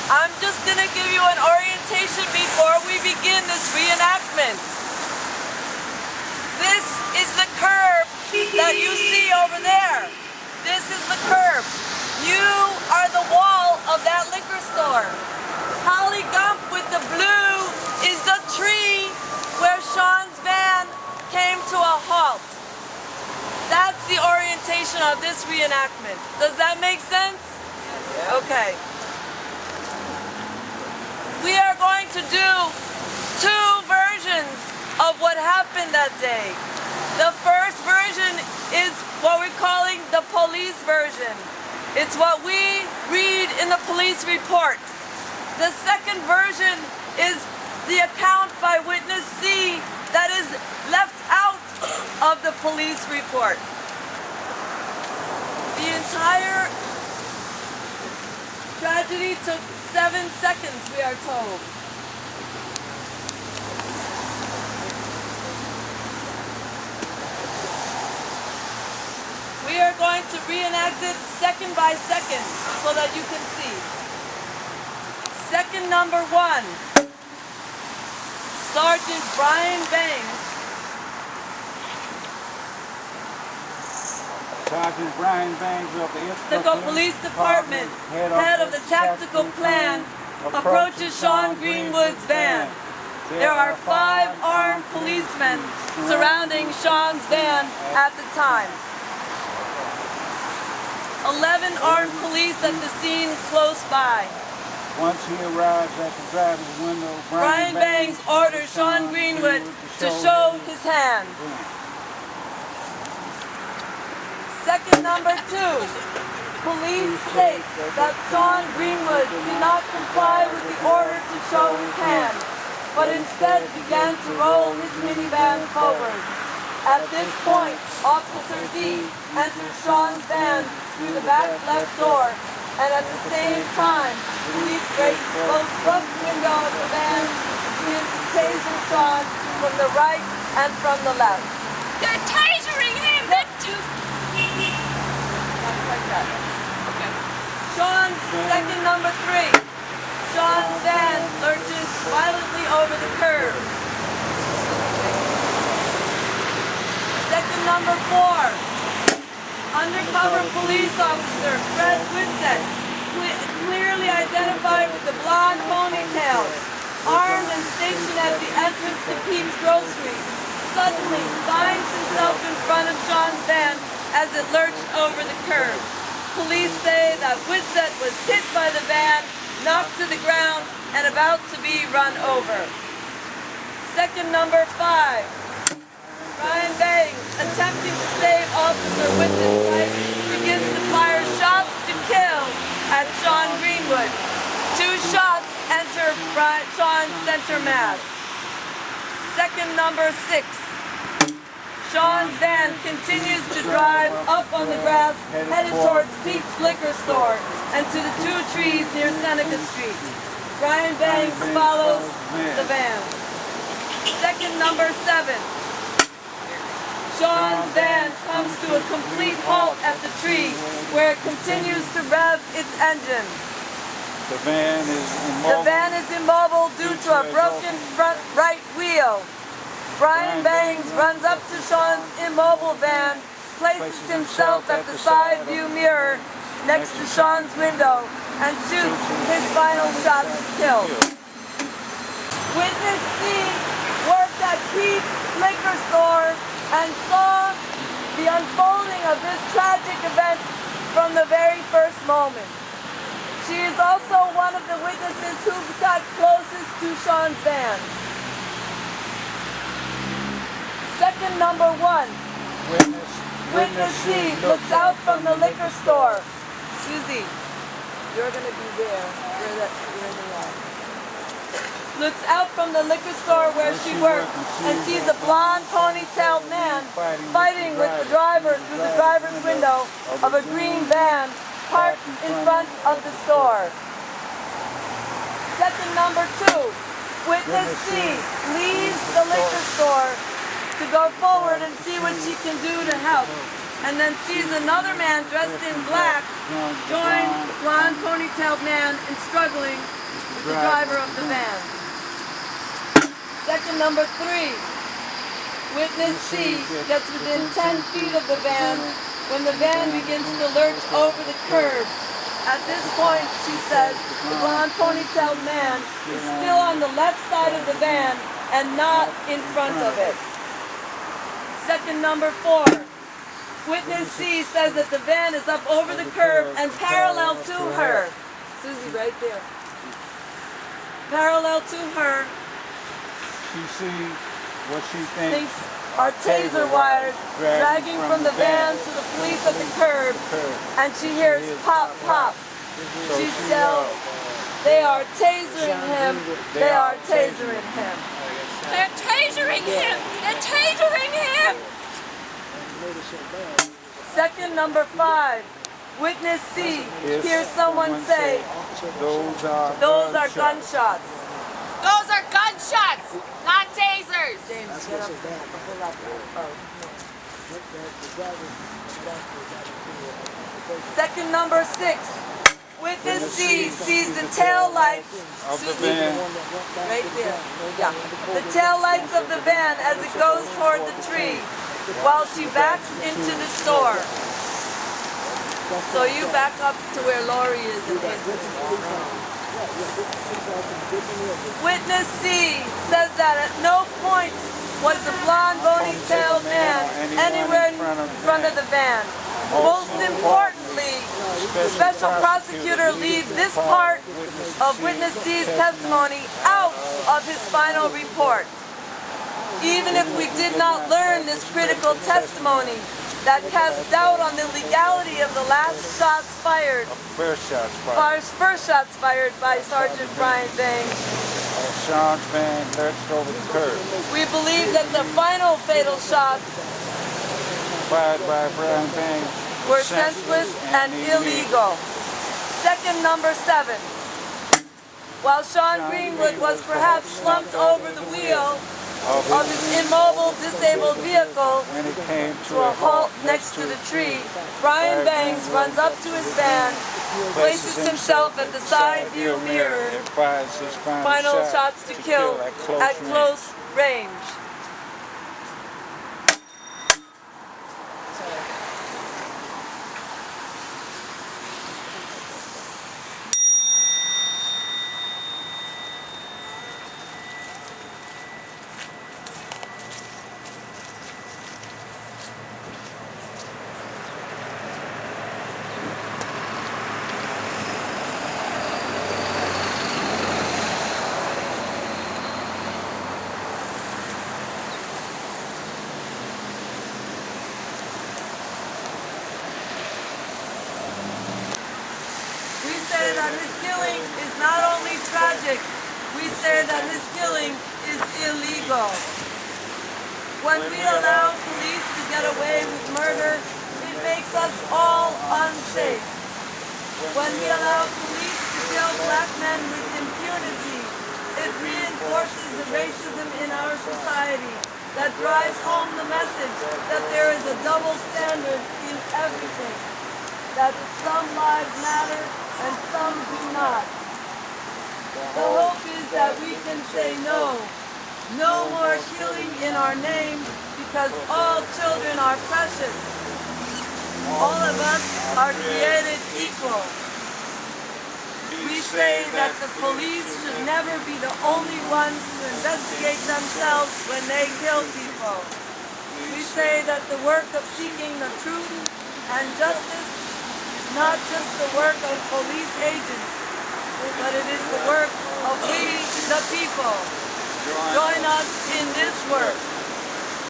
I'm just going to give you an orientation before we begin this reenactment. This is the curb that you see over there. This is the curb. You are the wall of that liquor store. Holly Gump with the blue is the tree where Shawn's van came to a halt. That's the orientation of this reenactment. Does that make sense? Yeah. Okay. We are going to do two versions of what happened that day. The first version is what we're calling the police version. It's what we read in the police report. The second version is the account by witness C that is left out of the police report. The entire tragedy took 7 seconds, we are told. We are going to reenact it second by second so that you can see. Second number 1, Sergeant Brian Bangs. Sergeant Brian Bangs of the Ithaca Police Department, head of the tactical plan, approaches Shawn Greenwood's van. There are 5 armed policemen surrounding Shawn's van at the time. 11 armed police at the scene close by. Once he arrives at the driver's window, Brian Bangs orders Shawn Greenwood to show his hand. Second number 2, police state that Shawn Greenwood did not comply with the order to show his hand, but instead began to roll his minivan forward. At this point, Officer D enters Shawn's van through the back left door, and at the same time, police break both front window of the van and begin to taser Shawn from the right and from the left. They're tasering him! Like that. Okay. Shawn, second number 3. Shawn's van lurches violently over the curb. Second number 4. Undercover police officer Fred Whitsett, clearly identified with the blonde ponytail, armed and stationed at the entrance to Pete's Grocery, suddenly finds himself in front of Shawn's van as it lurched over the curb. Police say that Whitsett was hit by the van, knocked to the ground, and about to be run over. Second number 5. Brian Bangs, attempting to save Officer Whitsett's life, begins to fire shots to kill at Shawn Greenwood. 2 shots enter Shawn's center mass. Second number 6. Shawn's van continues to drive up on the grass, headed towards Pete's liquor store and to the 2 trees near Seneca Street. Brian Bangs follows the van. Second number 7. Shawn's van comes to a complete halt at the tree, where it continues to rev its engine. The van is immobile. The van is immobile due to a broken front right wheel. Brian Bangs runs up to Shawn's immobile van, places himself at the side view mirror next to Shawn's window, and shoots his final shot to kill. Witness C worked at Pete's liquor store and saw the unfolding of this tragic event from the very first moment. She is also one of the witnesses who got closest to Shawn's van. Second number 1. Witness C looks out from the liquor store. Susie, you're going to be there. You're in the yard. Looks out from the liquor store where she works and sees a blonde ponytailed man fighting with the driver through the driver's window of a green van parked in front of the store. Second number 2. Witness C leaves the liquor store to go forward and see what she can do to help. and then sees another man dressed in black join the blonde ponytailed man in struggling with the driver of the van. Second number 3. Witness C gets within 10 feet of the van when the van begins to lurch over the curb. At this point, she says, the blonde ponytailed man is still on the left side of the van and not in front of it. Second number 4. Witness C says that the van is up over the curb and parallel to her. Susie, right there. Parallel to her. She sees what she thinks Are taser wires dragging from the van to the police at the curb, and she hears pop, pop. She yells, they are tasering him, they are tasering him. They're tasering him! They're tasering him! Second number 5. Witness C hears someone say, those are gunshots. Those are gunshots, not tasers! James, get up there. Pull up there. Second number 6. Witness C sees the tail lights of the van. right there. Yeah. The tail lights of the van as it goes toward the tree while she backs into the store. So you back up to where Lori is and hits the store. Witness C says that at no point was the blonde, bony-tailed man anywhere in front of the van. Most importantly, the special prosecutor leaves this part of Witness C's testimony out of his final report. Even if we did not learn this critical testimony that casts doubt on the legality of the last shots fired, First shots fired by Sergeant Brian Bangs, Shawn's van lurched over the curb. we believe that the final fatal shots Fired by Brian Bangs were senseless and illegal. Second number 7. While Shawn Greenwood was perhaps slumped over the wheel of his immobile, disabled vehicle When it came to a halt next to the tree, Brian Bangs runs up to his van, places himself at the side view mirror, and fires his final shots to kill at close range. We say that his killing is not only tragic, we say that his killing is illegal. When we allow police to get away with murder, it makes us all unsafe. When we allow police to kill black men with impunity, it reinforces the racism in our society that drives home the message that there is a double standard in everything, that some lives matter and some do not. The hope is that we can say no. No more killing in our name, because all children are precious. All of us are created equal. We say that the police should never be the only ones to investigate themselves when they kill people. We say that the work of seeking the truth and justice is not just the work of police agents, but it is the work of we, the people. Join us in this work.